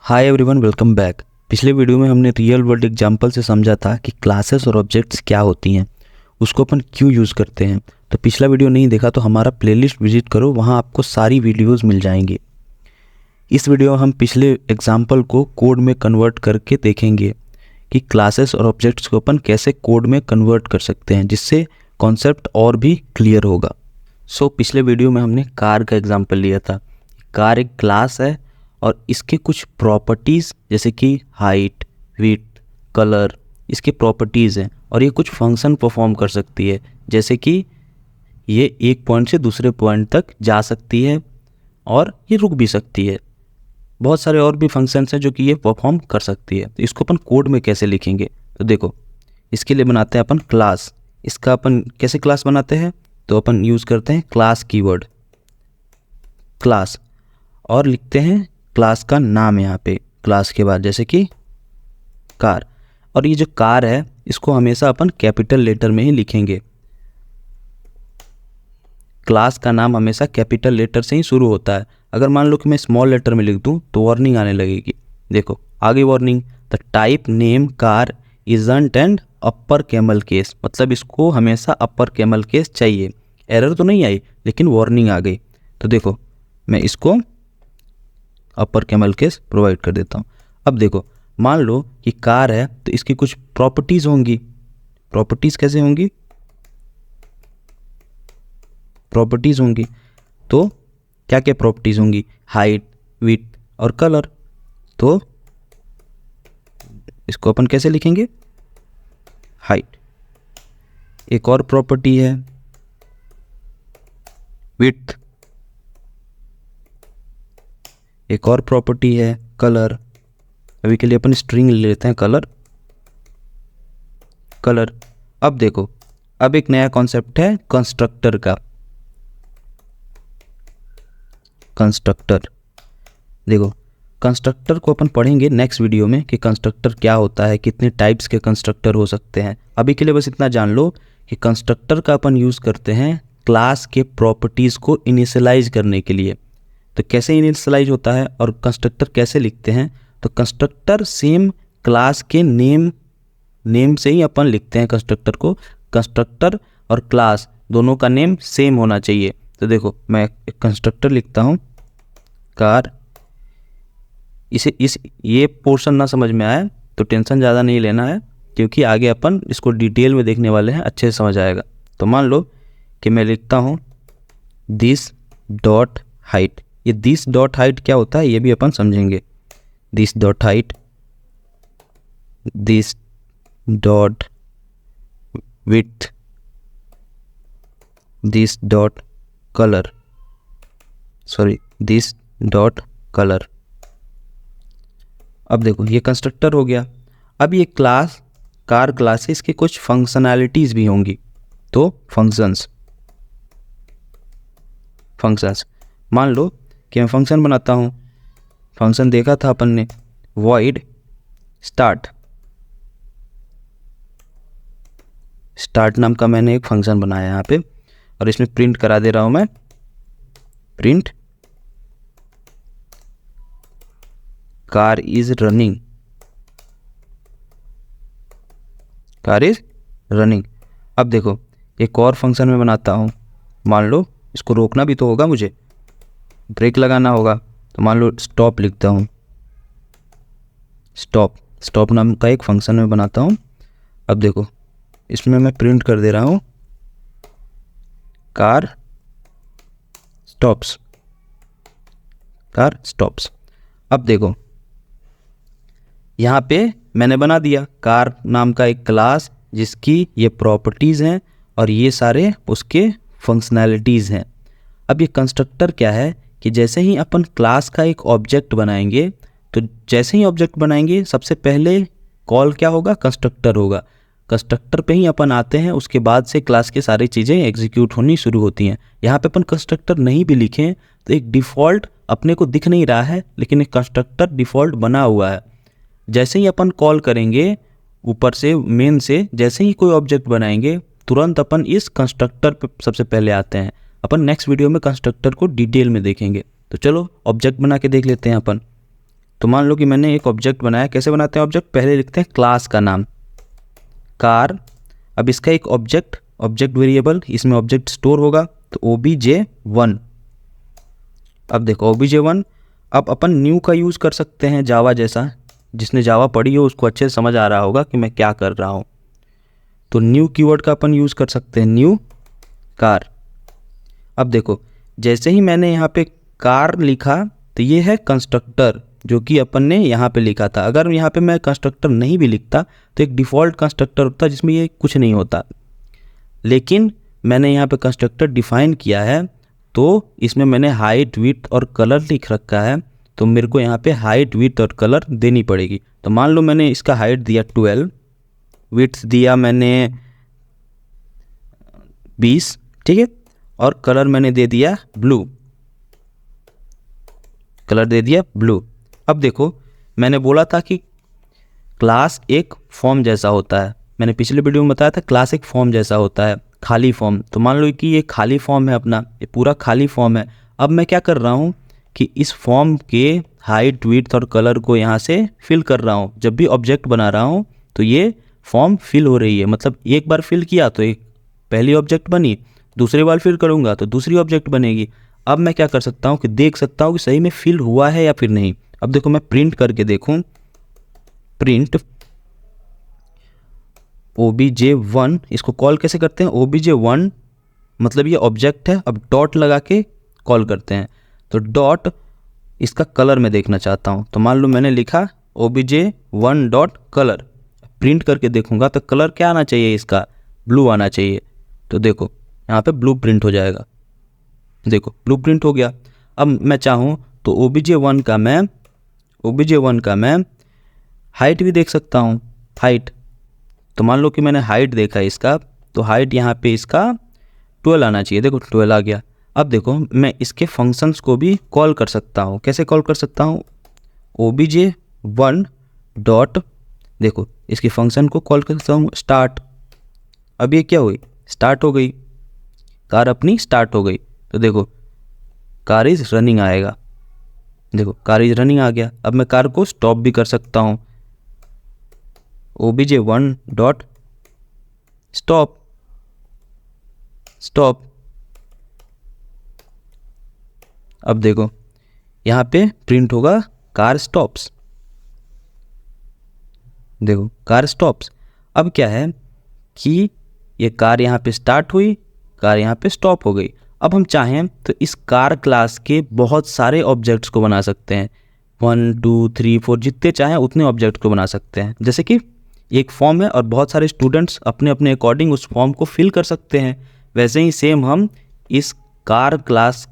Hi everyone, welcome back. पिछले video में हमने रियल वर्ल्ड एग्जांपल से समझा था कि क्लासेस और ऑब्जेक्ट्स क्या होती हैं, उसको अपन क्यों यूज़ करते हैं। तो पिछला वीडियो नहीं देखा तो हमारा प्लेलिस्ट विजिट करो, वहाँ आपको सारी वीडियोस मिल जाएंगी। इस वीडियो में हम पिछले एग्जांपल को कोड में कन्वर्ट करके देखेंगे कि क्लासेस और ऑब्जेक्ट्स को अपन कैसे कोड में कन्वर्ट कर सकते हैं, जिससे कॉन्सेप्ट और भी क्लियर होगा। पिछले वीडियो में हमने कार का एग्जाम्पल लिया था। कार एक क्लास है और इसके कुछ प्रॉपर्टीज़ जैसे कि हाइट, विड्थ, कलर, इसके प्रॉपर्टीज़ हैं और ये कुछ फंक्शन परफॉर्म कर सकती है, जैसे कि ये एक पॉइंट से दूसरे पॉइंट तक जा सकती है और ये रुक भी सकती है। बहुत सारे और भी फंक्शंस हैं जो कि ये परफॉर्म कर सकती है। तो इसको अपन कोड में कैसे लिखेंगे, तो देखो इसके लिए बनाते हैं अपन क्लास। इसका अपन कैसे क्लास बनाते हैं, तो अपन यूज़ करते हैं क्लास कीवर्ड, क्लास, और लिखते हैं क्लास का नाम यहाँ पे क्लास के बाद, जैसे कि कार। और ये जो कार है इसको हमेशा अपन कैपिटल लेटर में ही लिखेंगे। क्लास का नाम हमेशा कैपिटल लेटर से ही शुरू होता है। अगर मान लो कि मैं स्मॉल लेटर में लिख दूँ तो वार्निंग आने लगेगी। देखो आगे warning, the type name car isn't and upper camel case, मतलब इसको हमेशा अपर कैमल केस चाहिए। एरर तो नहीं आई लेकिन वार्निंग आ गई। तो देखो मैं इसको अपर कैमल केस प्रोवाइड कर देता हूँ। अब देखो मान लो कि कार है तो इसकी कुछ प्रॉपर्टीज़ होंगी। प्रॉपर्टीज़ कैसे होंगी, प्रॉपर्टीज़ होंगी तो क्या क्या प्रॉपर्टीज़ होंगी, हाइट, विड्थ और कलर। तो इसको अपन कैसे लिखेंगे, हाइट। एक और प्रॉपर्टी है विड्थ, एक और प्रॉपर्टी है कलर। अभी के लिए अपन स्ट्रिंग ले लेते हैं कलर, कलर। अब देखो अब एक नया कॉन्सेप्ट है कंस्ट्रक्टर का। कंस्ट्रक्टर, देखो कंस्ट्रक्टर को अपन पढ़ेंगे नेक्स्ट वीडियो में कि कंस्ट्रक्टर क्या होता है, कितने टाइप्स के कंस्ट्रक्टर हो सकते हैं। अभी के लिए बस इतना जान लो कि कंस्ट्रक्टर का अपन यूज़ करते हैं क्लास के प्रॉपर्टीज़ को इनिशियलाइज करने के लिए। तो कैसे इनिशियलाइज होता है और कंस्ट्रक्टर कैसे लिखते हैं, तो कंस्ट्रक्टर सेम क्लास के नेम से ही अपन लिखते हैं कंस्ट्रक्टर को। कंस्ट्रक्टर और क्लास दोनों का नेम सेम होना चाहिए। तो देखो मैं एक कंस्ट्रक्टर लिखता हूँ कार। ये पोर्शन ना समझ में आए तो टेंशन ज़्यादा नहीं लेना है, क्योंकि आगे अपन इसको डिटेल में देखने वाले हैं, अच्छे से समझ आएगा। तो मान लो कि मैं लिखता हूँ दिस डॉट हाइट। ये दिस डॉट हाइट क्या होता है ये भी अपन समझेंगे। This dot height, this dot width, this dot colour, sorry this dot colour. अब देखो ये कंस्ट्रक्टर हो गया। अब ये क्लास कार क्लास है, इसके कुछ फंक्शनैलिटीज़ भी होंगी। तो फंक्शंस मान लो कि मैं फंक्शन बनाता हूँ। फंक्शन देखा था अपन ने, वॉइड स्टार्ट। स्टार्ट नाम का मैंने एक फंक्शन बनाया यहाँ पे और इसमें प्रिंट करा दे रहा हूँ मैं, print car is running, car is running. अब देखो एक और फंक्शन में बनाता हूँ। मान लो इसको रोकना भी तो होगा, मुझे ब्रेक लगाना होगा। तो मान लो स्टॉप लिखता हूँ, स्टॉप नाम का एक फंक्शन में बनाता हूँ। अब देखो इसमें मैं प्रिंट कर दे रहा हूँ कार स्टॉप्स, कार स्टॉप्स। अब देखो यहाँ पे मैंने बना दिया कार नाम का एक क्लास जिसकी ये प्रॉपर्टीज़ हैं और ये सारे उसके फंक्शनैलिटीज़ हैं। अब ये कंस्ट्रक्टर क्या है कि जैसे ही अपन क्लास का एक ऑब्जेक्ट बनाएंगे, तो जैसे ही ऑब्जेक्ट बनाएंगे सबसे पहले कॉल क्या होगा, कंस्ट्रक्टर होगा। कंस्ट्रक्टर पे ही अपन आते हैं, उसके बाद से क्लास की सारी चीज़ें एग्जीक्यूट होनी शुरू होती हैं। यहाँ पे अपन कंस्ट्रक्टर नहीं भी लिखें तो एक डिफ़ॉल्ट अपने को दिख नहीं रहा है, लेकिन एक कंस्ट्रक्टर डिफ़ॉल्ट बना हुआ है। जैसे ही अपन कॉल करेंगे ऊपर से मेन से, जैसे ही कोई ऑब्जेक्ट बनाएंगे तुरंत अपन इस कंस्ट्रक्टर पे सबसे पहले आते हैं। अपन नेक्स्ट वीडियो में कंस्ट्रक्टर को डिटेल में देखेंगे। तो चलो ऑब्जेक्ट बना के देख लेते हैं अपन। तो मान लो कि मैंने एक ऑब्जेक्ट बनाया। कैसे बनाते हैं ऑब्जेक्ट? पहले लिखते हैं क्लास का नाम कार। अब इसका एक ऑब्जेक्ट वेरिएबल, इसमें ऑब्जेक्ट स्टोर होगा, तो obj1। अब देखो obj1, अब अपन न्यू का यूज़ कर सकते हैं जावा जैसा। जिसने जावा पढ़ी हो उसको अच्छे से समझ आ रहा होगा कि मैं क्या कर रहा हूँ। तो न्यू कीवर्ड का अपन यूज़ कर सकते हैं, न्यू कार। अब देखो जैसे ही मैंने यहाँ पे कार लिखा तो ये है कंस्ट्रक्टर जो कि अपन ने यहाँ पे लिखा था। अगर यहाँ पे मैं कंस्ट्रक्टर नहीं भी लिखता तो एक डिफ़ॉल्ट कंस्ट्रक्टर होता जिसमें ये कुछ नहीं होता, लेकिन मैंने यहाँ पे कंस्ट्रक्टर डिफ़ाइन किया है तो इसमें मैंने हाइट, विड्थ और कलर लिख रखा है। तो मेरे को यहाँ पे हाइट, विड्थ और कलर देनी पड़ेगी। तो मान लो मैंने इसका हाइट दिया 12, विड्थ दिया मैंने 20, ठीक है, और कलर मैंने दे दिया ब्लू, कलर दे दिया ब्लू। अब देखो मैंने बोला था कि क्लास एक फॉर्म जैसा होता है। मैंने पिछले वीडियो में बताया था क्लास एक फॉर्म जैसा होता है, खाली फॉर्म। तो मान लो कि ये खाली फॉर्म है अपना, ये पूरा खाली फॉर्म है। अब मैं क्या कर रहा हूँ कि इस फॉर्म के हाइट, विड्थ और कलर को यहाँ से फिल कर रहा हूँ। जब भी ऑब्जेक्ट बना रहा हूँ तो ये फॉर्म फिल हो रही है, मतलब एक बार फिल किया तो एक पहली ऑब्जेक्ट बनी, दूसरी बार फिल करूँगा तो दूसरी ऑब्जेक्ट बनेगी। अब मैं क्या कर सकता हूँ कि देख सकता हूँ कि सही में फिल हुआ है या फिर नहीं। अब देखो मैं प्रिंट करके देखूँ, प्रिंट obj1, इसको कॉल कैसे करते हैं? obj1 मतलब ये ऑब्जेक्ट है। अब डॉट लगा के कॉल करते हैं। तो डॉट इसका कलर मैं देखना चाहता हूँ, तो मान लो मैंने लिखा obj1 डॉट कलर। प्रिंट करके देखूंगा तो कलर क्या आना चाहिए? इसका ब्लू आना चाहिए। तो देखो यहाँ पे ब्लू प्रिंट हो जाएगा, देखो ब्लू प्रिंट हो गया। अब मैं चाहूँ तो obj1 का मैं हाइट भी देख सकता हूँ, हाइट। तो मान लो कि मैंने हाइट देखा इसका, तो हाइट यहाँ पे इसका 12 आना चाहिए, देखो 12 आ गया। अब देखो मैं इसके फंक्शंस को भी कॉल कर सकता हूँ। कैसे कॉल कर सकता हूँ? obj1 डॉट, देखो इसके फंक्शन को कॉल कर सकता हूँ स्टार्ट। अब ये क्या हुई? स्टार्ट हो गई, कार अपनी स्टार्ट हो गई। तो देखो कार इज़ रनिंग आएगा, देखो कार इज़ रनिंग आ गया। अब मैं कार को स्टॉप भी कर सकता हूँ, obj1 डॉट स्टॉप, स्टॉप। अब देखो यहाँ पे प्रिंट होगा कार स्टॉप्स, देखो कार स्टॉप्स। अब क्या है कि ये कार यहाँ पे स्टार्ट हुई, कार यहाँ पे स्टॉप हो गई। अब हम चाहें तो इस कार क्लास के बहुत सारे ऑब्जेक्ट्स को बना सकते हैं, 1 2 3 4 जितने चाहें उतने ऑब्जेक्ट को बना सकते हैं। जैसे कि एक फॉर्म है और बहुत सारे स्टूडेंट्स अपने अपने अकॉर्डिंग उस फॉर्म को फिल कर सकते हैं, वैसे ही सेम हम इस कार क्लास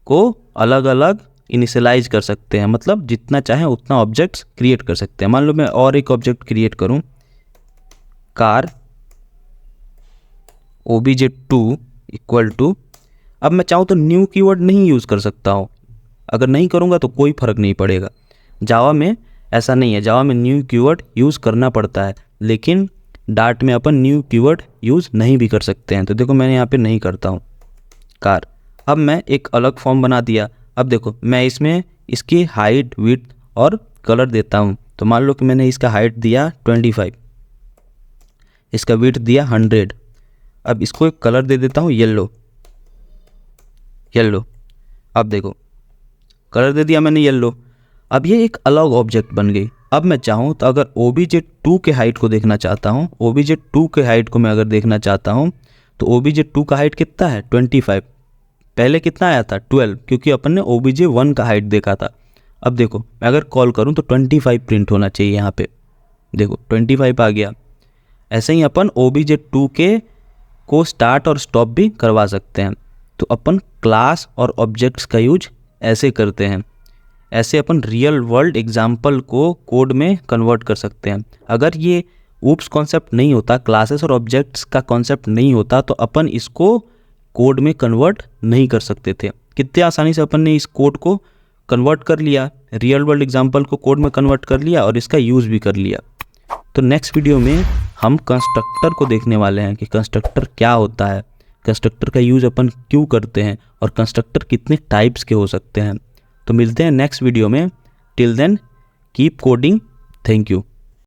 को अलग अलग इनिशियलाइज कर सकते हैं, मतलब जितना चाहें उतना ऑब्जेक्ट्स क्रिएट कर सकते हैं। मान लो मैं और एक ऑब्जेक्ट क्रिएट करूं, कार obj2 इक्वल टू, अब मैं चाहूँ तो न्यू कीवर्ड नहीं यूज़ कर सकता हूँ। अगर नहीं करूँगा तो कोई फ़र्क नहीं पड़ेगा। जावा में ऐसा नहीं है, जावा में न्यू कीवर्ड यूज़ करना पड़ता है, लेकिन डाट में अपन न्यू कीवर्ड यूज़ नहीं भी कर सकते हैं। तो देखो मैंने यहाँ पे नहीं करता हूँ कार। अब मैं एक अलग फॉर्म बना दिया। अब देखो मैं इसमें इसकी हाइट, विड्थ और कलर देता हूँ। तो मान लो कि मैंने इसका हाइट दिया 25, इसका विड्थ दिया 100। अब इसको एक कलर दे देता हूँ येलो, येलो। अब देखो कलर दे दिया मैंने येलो। अब ये एक अलग ऑब्जेक्ट बन गई। अब मैं चाहूँ तो अगर obj2 के हाइट को देखना चाहता हूँ, obj2 के हाइट को मैं अगर देखना चाहता हूँ तो obj2 का हाइट कितना है? 25। पहले कितना आया था? 12, क्योंकि अपन ने obj1 का हाइट देखा था। अब देखो मैं अगर कॉल करूँ तो 25 प्रिंट होना चाहिए यहाँ पे, देखो 25 आ गया। ऐसे ही अपन obj2 के को स्टार्ट और स्टॉप भी करवा सकते हैं। तो अपन क्लास और ऑब्जेक्ट्स का यूज ऐसे करते हैं, ऐसे अपन रियल वर्ल्ड एग्जाम्पल को कोड में कन्वर्ट कर सकते हैं। अगर ये ऊप्स कॉन्सेप्ट नहीं होता, क्लासेस और ऑब्जेक्ट्स का कॉन्सेप्ट नहीं होता, तो अपन इसको कोड में कन्वर्ट नहीं कर सकते थे। कितने आसानी से अपन ने इस कोड को कन्वर्ट कर लिया, रियल वर्ल्ड एग्जाम्पल को कोड में कन्वर्ट कर लिया और इसका यूज़ भी कर लिया। तो नेक्स्ट वीडियो में हम कंस्ट्रक्टर को देखने वाले हैं कि कंस्ट्रक्टर क्या होता है, कंस्ट्रक्टर का यूज़ अपन क्यों करते हैं और कंस्ट्रक्टर कितने टाइप्स के हो सकते हैं। तो मिलते हैं नेक्स्ट वीडियो में। Till then keep coding. Thank you.